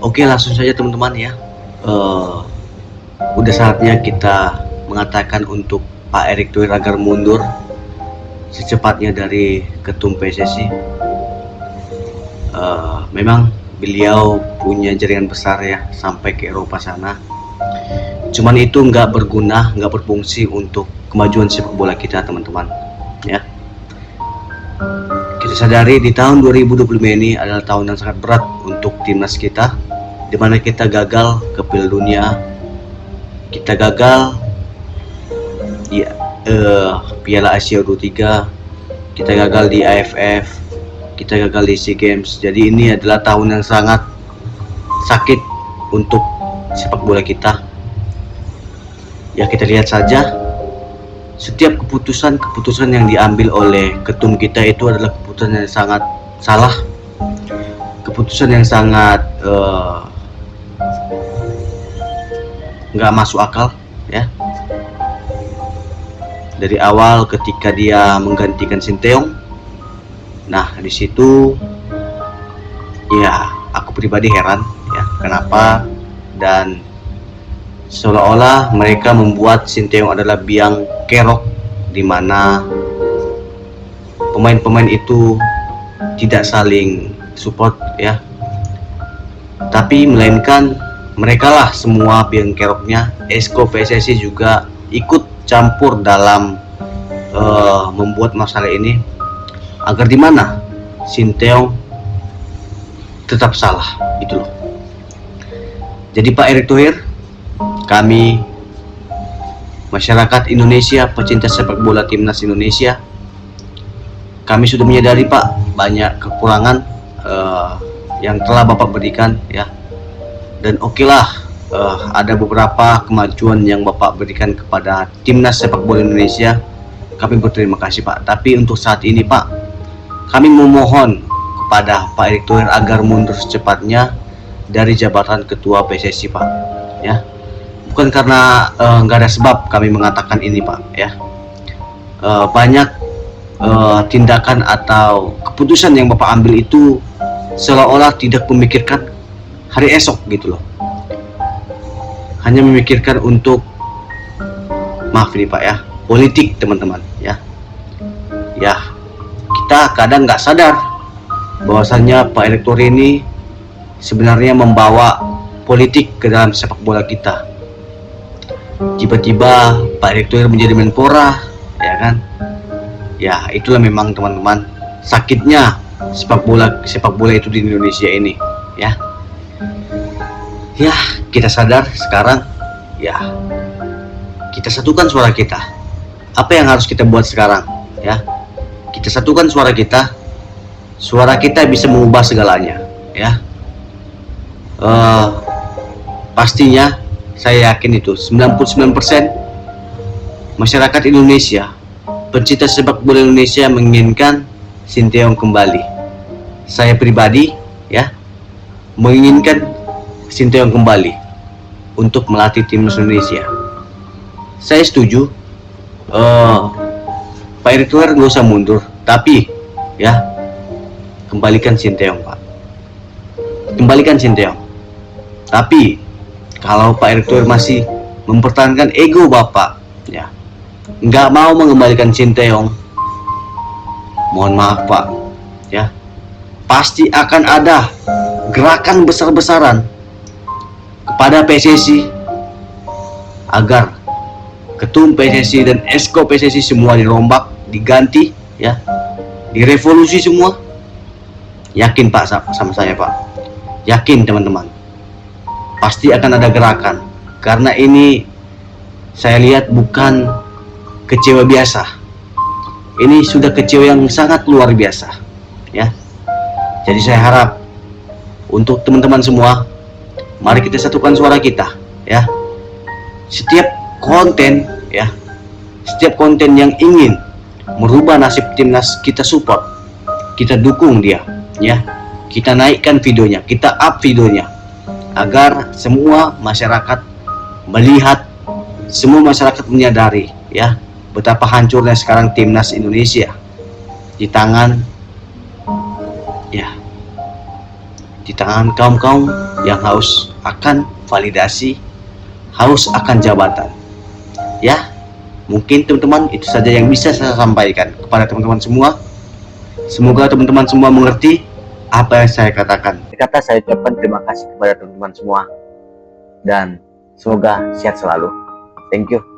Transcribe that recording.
Oke, langsung saja teman-teman ya. Eh, udah saatnya kita mengatakan untuk Pak Erick Thohir agar mundur secepatnya dari ketum PSSI. Memang beliau punya jaringan besar ya sampai ke Eropa sana. Cuman itu nggak berguna, nggak berfungsi untuk kemajuan sepak bola kita teman-teman. Ya. Kita sadari di tahun 2025 ini adalah tahun yang sangat berat untuk timnas kita, di mana kita gagal ke Piala Dunia, kita gagal di Piala Asia U23, kita gagal di AFF, kita gagal di SEA Games. Jadi ini adalah tahun yang sangat sakit untuk sepak bola kita. Ya, kita lihat saja setiap keputusan yang diambil oleh ketum kita itu adalah keputusan yang sangat salah, keputusan yang sangat nggak masuk akal ya. Dari awal ketika dia menggantikan Sinteyong, nah di situ ya aku pribadi heran ya kenapa, dan seolah-olah mereka membuat Sinteyong adalah biang kerok di mana pemain-pemain itu tidak saling support ya, tapi melainkan mereka lah semua biang keroknya. Esko PSSI juga ikut campur dalam membuat masalah ini agar di mana Sinteyong tetap salah gitu loh. Jadi Pak Erick Thohir, kami masyarakat Indonesia, pecinta sepak bola timnas Indonesia, kami sudah menyadari Pak banyak kekurangan yang telah Bapak berikan ya. Dan oke lah, ada beberapa kemajuan yang Bapak berikan kepada timnas sepak bola Indonesia. Kami berterima kasih Pak. Tapi untuk saat ini Pak, kami memohon kepada Pak Erick Thohir agar mundur secepatnya dari jabatan Ketua PSSI Pak. Ya, bukan karena nggak ada sebab kami mengatakan ini Pak. Ya, banyak tindakan atau keputusan yang Bapak ambil itu seolah-olah tidak memikirkan hari esok gitu loh, hanya memikirkan untuk, maaf ini Pak ya, politik teman-teman ya. Ya, kita kadang nggak sadar bahwasannya Pak Erick Thohir ini sebenarnya membawa politik ke dalam sepak bola kita. Tiba-tiba Pak Erick Thohir menjadi Menpora ya kan. Ya itulah memang teman-teman sakitnya sepak bola itu di Indonesia ini ya. Ya, kita sadar sekarang ya, kita satukan suara kita. Apa yang harus kita buat sekarang ya? Kita satukan suara kita. Suara kita bisa mengubah segalanya ya. Pastinya saya yakin itu 99% masyarakat Indonesia, pencinta sepak bola Indonesia menginginkan Sinteyong kembali. Saya pribadi ya menginginkan Sinteyong kembali untuk melatih timnas Indonesia. Saya setuju Pak Erick Thohir nggak usah mundur, tapi ya kembalikan Sinteyong Pak, kembalikan Sinteyong. Tapi kalau Pak Erick Thohir masih mempertahankan ego Bapak ya, nggak mau mengembalikan Sinteyong, mohon maaf Pak ya, pasti akan ada gerakan besar-besaran kepada PSSI agar ketum PSSI dan esko PSSI semua dirombak, diganti ya, direvolusi semua. Yakin Pak sama saya Pak, yakin teman-teman, pasti akan ada gerakan. Karena ini saya lihat bukan kecewa biasa, ini sudah kecewa yang sangat luar biasa ya. Jadi saya harap untuk teman-teman semua, mari kita satukan suara kita ya. Setiap konten ya, setiap konten yang ingin merubah nasib timnas, kita support, kita dukung dia ya. Kita naikkan videonya, kita up videonya agar semua masyarakat melihat, semua masyarakat menyadari ya betapa hancurnya sekarang timnas Indonesia di tangan di tangan kaum-kaum yang haus akan validasi, haus akan jabatan. Ya, mungkin teman-teman itu saja yang bisa saya sampaikan kepada teman-teman semua. Semoga teman-teman semua mengerti apa yang saya katakan. Kata saya ucapkan terima kasih kepada teman-teman semua dan semoga sehat selalu. Thank you.